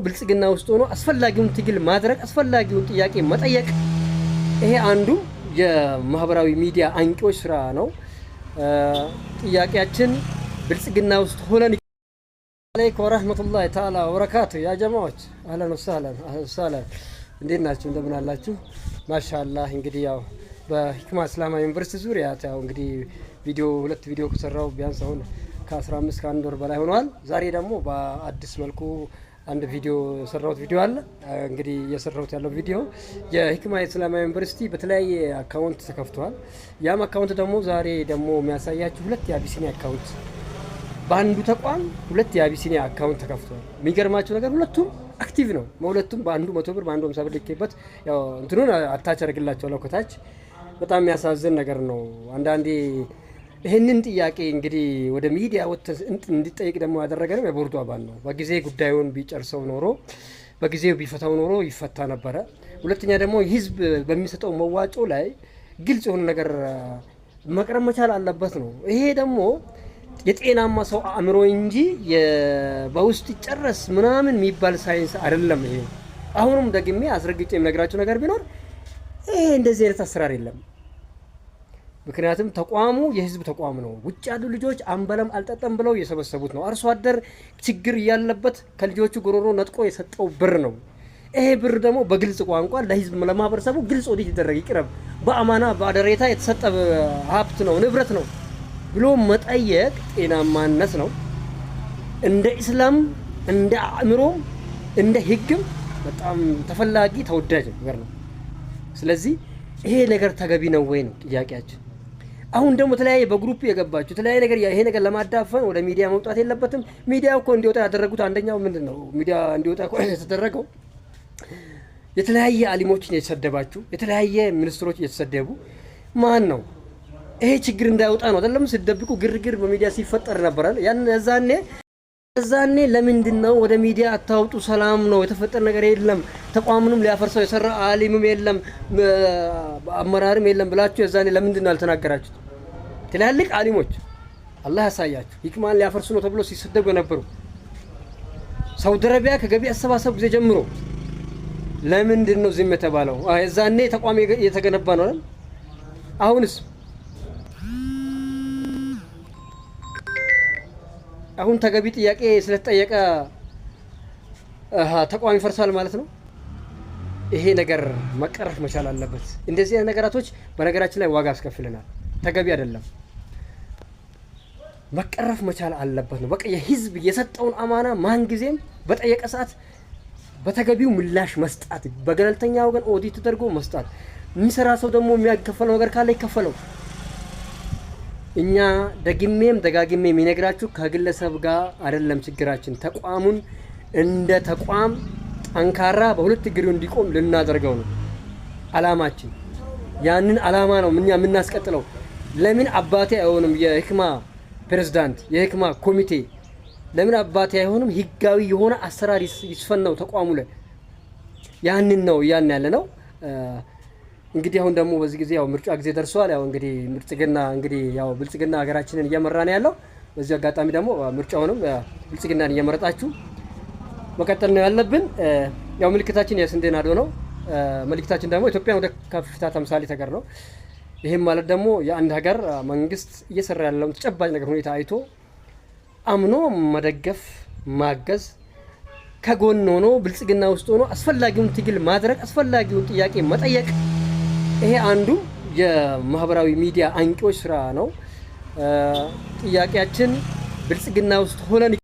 ብልጽግና ውስጥ ሆኖ አስፈላጊውን ትግል ማድረግ አስፈላጊውን ጥያቄ መጠየቅ ይሄ አንዱ የማህበራዊ ሚዲያ አንቂዎች ስራ ነው። ጥያቄያችን ብልጽግና ውስጥ ሆነን አለይኩም ወራህመቱላሂ ተዓላ ወበረካቱ ያ ጀማዎች አህለን ወሰህለን እንዴት ናችሁ? እንደምን አላችሁ? ማሻአላህ እንግዲህ ያው በሂክማ እስላማዊ ዩኒቨርሲቲ ዙሪያ ያው እንግዲህ ሁለት ቪዲዮ ከሰራው ቢያንስ አሁን ከ15 ከአንድ ወር በላይ ሆኗል። ዛሬ ደግሞ በአዲስ መልኩ አንድ ቪዲዮ የሰራሁት ቪዲዮ አለ። እንግዲህ እየሰራሁት ያለው ቪዲዮ የሂክማ እስላማዊ ዩኒቨርሲቲ በተለያየ አካውንት ተከፍቷል። ያም አካውንት ደግሞ ዛሬ ደግሞ የሚያሳያችሁ ሁለት የአቢሲኒያ አካውንት በአንዱ ተቋም ሁለት የአቢሲኒያ አካውንት ተከፍቷል። የሚገርማችሁ ነገር ሁለቱም አክቲቭ ነው። በሁለቱም በአንዱ 100 ብር በአንዱ 50 ብር ልኬበት ያው እንትኑን አታች አድርግላችኋለሁ ከታች። በጣም የሚያሳዝን ነገር ነው። አንዳንዴ ይህንን ጥያቄ እንግዲህ ወደ ሚዲያ ወጥተህ እንዲጠይቅ ደግሞ ያደረገንም የቦርዱ አባል ነው። በጊዜ ጉዳዩን ቢጨርሰው ኖሮ በጊዜው ቢፈታው ኖሮ ይፈታ ነበረ። ሁለተኛ ደግሞ ህዝብ በሚሰጠው መዋጮ ላይ ግልጽ የሆነ ነገር መቅረብ መቻል አለበት ነው። ይሄ ደግሞ የጤናማ ሰው አእምሮ እንጂ በውስጥ ይጨረስ ምናምን የሚባል ሳይንስ አይደለም። ይሄ አሁንም ደግሜ አስረግጬ የምነግራችሁ ነገር ቢኖር ይሄ እንደዚህ አይነት አሰራር የለም። ምክንያቱም ተቋሙ የህዝብ ተቋም ነው። ውጭ ያሉ ልጆች አንበለም አልጠጠም ብለው የሰበሰቡት ነው። አርሶ አደር ችግር ያለበት ከልጆቹ ጎሮሮ ነጥቆ የሰጠው ብር ነው። ይሄ ብር ደግሞ በግልጽ ቋንቋ ለህዝብ ለማህበረሰቡ ግልጽ ኦዲት ይደረግ ይቅረብ፣ በአማና በአደሬታ የተሰጠ ሀብት ነው ንብረት ነው ብሎ መጠየቅ ጤናማነት ነው። እንደ ኢስላም እንደ አእምሮም እንደ ህግም በጣም ተፈላጊ ተወዳጅ ነገር ነው። ስለዚህ ይሄ ነገር ተገቢ ነው ወይ ነው ጥያቄያችን። አሁን ደግሞ ተለያየ በግሩፕ የገባችሁ ተለያየ ነገር ይሄ ነገር ለማዳፈን ወደ ሚዲያ መውጣት የለበትም። ሚዲያው እኮ እንዲወጣ ያደረጉት አንደኛው ምንድነው ሚዲያ እንዲወጣ እኮ የተደረገው የተለያየ አሊሞችን የተሰደባችሁ የተለያየ ሚኒስትሮች እየተሰደቡ ማን ነው ይሄ ችግር እንዳይወጣ ነው አይደለም። ሲደብቁ ግርግር በሚዲያ ሲፈጠር ነበር። እዛኔ ለምንድነው ወደ ሚዲያ አታውጡ? ሰላም ነው የተፈጠረ ነገር የለም፣ ተቋሙንም ሊያፈርሰው የሰራ አሊምም የለም አመራርም የለም ብላችሁ የዛኔ ለምንድነው አልተናገራችሁት? ትላልቅ አሊሞች አላህ ያሳያችሁ ሂክማን ሊያፈርሱ ነው ተብሎ ሲሰደቡ የነበሩ ሳውዲ አረቢያ ከገቢ አሰባሰብ ጊዜ ጀምሮ ለምንድነው ዝም የተባለው? የዛኔ ተቋም እየተገነባ ነው አይደል? አሁንስ አሁን ተገቢ ጥያቄ ስለተጠየቀ ተቋም ይፈርሳል ማለት ነው። ይሄ ነገር መቀረፍ መቻል አለበት። እንደዚህ አይነት ነገራቶች በነገራችን ላይ ዋጋ ያስከፍለናል። ተገቢ አይደለም፣ መቀረፍ መቻል አለበት ነው። በቃ የህዝብ የሰጠውን አማና ማን ጊዜም በጠየቀ ሰዓት በተገቢው ምላሽ መስጣት፣ በገለልተኛ ወገን ኦዲት ተደርጎ መስጣት። የሚሰራ ሰው ደግሞ የሚያከፈለው ነገር ካለ ይከፈለው። እኛ ደግሜም ደጋግሜ የሚነግራችሁ ከግለሰብ ጋር አይደለም ችግራችን። ተቋሙን እንደ ተቋም ጠንካራ በሁለት እግሩ እንዲቆም ልናደርገው ነው አላማችን። ያንን አላማ ነው እኛ የምናስቀጥለው። ለምን አባቴ አይሆንም የሂክማ ፕሬዝዳንት የሂክማ ኮሚቴ ለምን አባቴ አይሆንም? ህጋዊ የሆነ አሰራር ይስፈነው ተቋሙ ላይ። ያንን ነው ያን ያለ ነው። እንግዲህ አሁን ደግሞ በዚህ ጊዜ ያው ምርጫ ጊዜ ደርሷል። ያው እንግዲህ ብልጽግና ሀገራችንን እየመራ ነው ያለው። በዚህ አጋጣሚ ደግሞ ምርጫውንም ብልጽግናን እየመረጣችሁ መቀጠል ነው ያለብን። ያው ምልክታችን የስንዴ ናዶ ነው። መልእክታችን ደግሞ ኢትዮጵያ ወደ ከፍታ ተምሳሌት ሀገር ነው። ይሄም ማለት ደግሞ የአንድ ሀገር መንግስት እየሰራ ያለውን ተጨባጭ ነገር ሁኔታ አይቶ አምኖ መደገፍ፣ ማገዝ፣ ከጎን ሆኖ ብልጽግና ውስጥ ሆኖ አስፈላጊውን ትግል ማድረግ አስፈላጊውን ጥያቄ መጠየቅ ይሄ አንዱ የማህበራዊ ሚዲያ አንቂዎች ስራ ነው። ጥያቄያችን ብልጽግና ውስጥ ሆነን